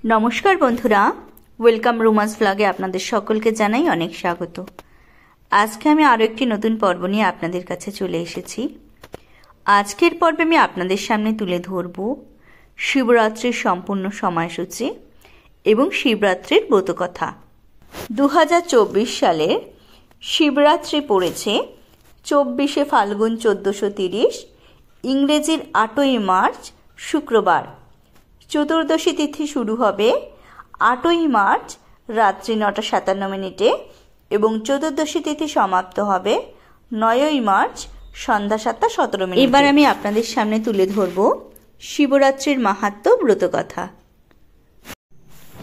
নমস্কার বন্ধুরা, ওয়েলকাম রুমাস ব্লগে আপনাদের সকলকে জানাই অনেক স্বাগত। আজকে আমি আরও একটি নতুন পর্ব নিয়ে আপনাদের কাছে চলে এসেছি। আজকের পর্বে আমি আপনাদের সামনে তুলে ধরব শিবরাত্রির সম্পূর্ণ সময়সূচি এবং শিবরাত্রির ব্রতকথা। 2024 সালে শিবরাত্রি পড়েছে 24শে ফাল্গুন 1430, ইংরেজির 8ই মার্চ শুক্রবার। চতুর্দশী তিথি শুরু হবে 8ই মার্চ রাত্রি 9:57 এবং চতুর্দশী তিথি সমাপ্ত হবে 9ই মার্চ সন্ধ্যা 7:17। এবার আমি আপনাদের সামনে তুলে ধরব শিবরাত্রির মাহাত্ম্য ব্রতকথা।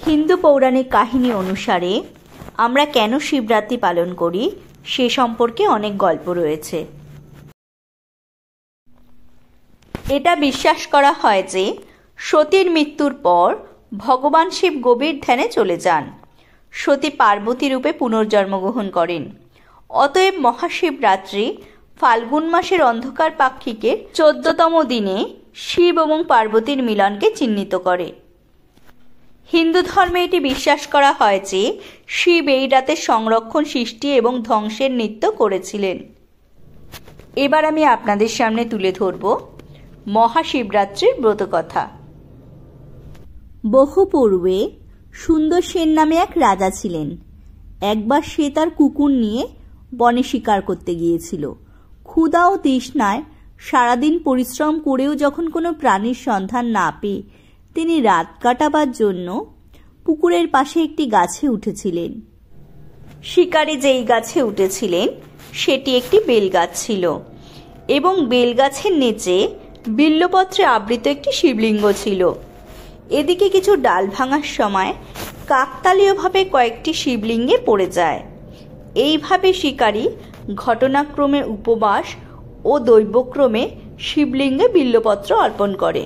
হিন্দু পৌরাণিক কাহিনী অনুসারে আমরা কেন শিবরাত্রি পালন করি সে সম্পর্কে অনেক গল্প রয়েছে। এটা বিশ্বাস করা হয় যে সতীর মৃত্যুর পর ভগবান শিব গভীর ধ্যানে চলে যান। সতী পার্বতী রূপে পুনর্জন্মগ্রহণ করেন। অতএব মহাশিবরাত্রি ফাল্গুন মাসের অন্ধকার পাক্ষিকের 14তম দিনে শিব এবং পার্বতীর মিলনকে চিহ্নিত করে। হিন্দু ধর্মে এটি বিশ্বাস করা হয় যে শিব এই রাতে সংরক্ষণ, সৃষ্টি এবং ধ্বংসের নৃত্য করেছিলেন। এবার আমি আপনাদের সামনে তুলে ধরব মহাশিবরাত্রির ব্রতকথা। বহু পূর্বে সুন্দর সেন নামে এক রাজা ছিলেন। একবার সে তার কুকুর নিয়ে বনে শিকার করতে গিয়েছিল। ক্ষুধা ও তৃষ্ণায় সারাদিন পরিশ্রম করেও যখন কোনো প্রাণীর সন্ধান না পেয়ে তিনি রাত কাটাবার জন্য পুকুরের পাশে একটি গাছে উঠেছিলেন। শিকারী যেই গাছে উঠেছিলেন সেটি একটি বেলগাছ ছিল এবং বেলগাছের নিচে বিল্বপত্রে আবৃত একটি শিবলিঙ্গ ছিল। এদিকে কিছু ডাল ভাঙার সময় কাকতালীয়ভাবে কয়েকটি শিবলিঙ্গে পড়ে যায়। এইভাবে শিকারী ঘটনাক্রমে উপবাস ও দৈবক্রমে শিবলিঙ্গে বিল্বপত্র অর্পণ করে।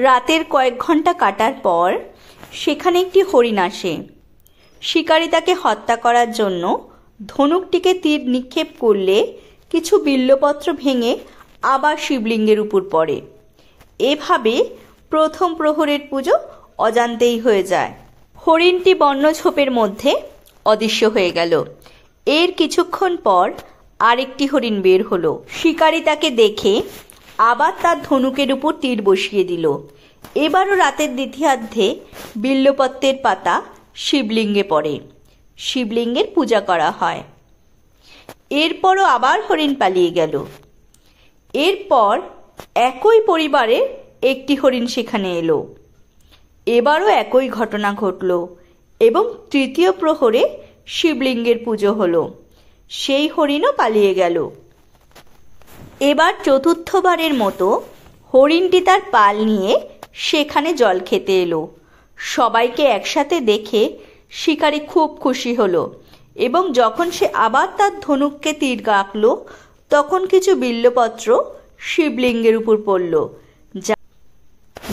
রাতের কয়েক ঘন্টা কাটার পর সেখানে একটি হরিণ আসে। শিকারী তাকে হত্যা করার জন্য ধনুকটিকে তীর নিক্ষেপ করলে কিছু বিল্বপত্র ভেঙে আবার শিবলিঙ্গের উপর পড়ে। এভাবে প্রথম প্রহরের পুজো অজান্তেই হয়ে যায়। হরিণটি বন্যঝোপের মধ্যে অদৃশ্য হয়ে গেল। এর কিছুক্ষণ পর আরেকটি হরিণ বের হলো। শিকারী তাকে দেখে আবার তার ধনুকের উপর তীর বসিয়ে দিল। এবারও রাতের দ্বিতীয়ার্ধে বিল্বপত্রের পাতা শিবলিঙ্গে পড়ে। শিবলিঙ্গের পূজা করা হয়। এরপরও আবার হরিণ পালিয়ে গেল। এরপর একই পরিবারের একটি হরিণ সেখানে এলো। এবারও একই ঘটনা ঘটল এবং তৃতীয় প্রহরে শিবলিঙ্গের পুজো হলো। সেই হরিণও পালিয়ে গেল। এবার চতুর্থবারের মতো হরিণটি তার পাল নিয়ে সেখানে জল খেতে এলো। সবাইকে একসাথে দেখে শিকারী খুব খুশি হলো এবং যখন সে আবার তার ধনুককে তীর রাখল তখন কিছু বিল্বপত্র শিবলিঙ্গের উপর পড়ল,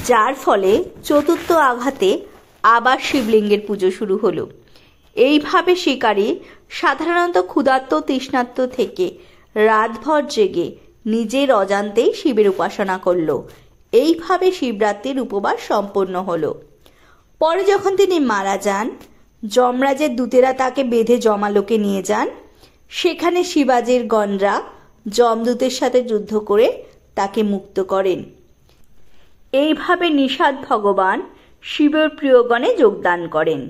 যার ফলে চতুর্থ আঘাতে আবার শিবলিঙ্গের পুজো শুরু হলো। এইভাবে শিকারী সাধারণত ক্ষুধার্ত তৃষ্ণার্ত থেকে রাতভর জেগে নিজের অজান্তেই শিবের উপাসনা করল। এইভাবে শিবরাত্রির উপবাস সম্পন্ন হলো। পরে যখন তিনি মারা যান, যমরাজের দূতেরা তাকে বেঁধে যমালোকে নিয়ে যান। সেখানে শিবাজির গণরা যমদূতের সাথে যুদ্ধ করে তাকে মুক্ত করেন। এইভাবে নিষাদ ভগবান শিবের প্রিয়গণে যোগদান করেন।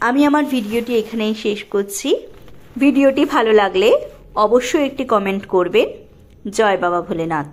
আমি আমার ভিডিওটি এখানেই শেষ করছি। ভিডিওটি ভালো লাগলে অবশ্যই একটি কমেন্ট করবেন। জয় বাবা ভোলেনাথ।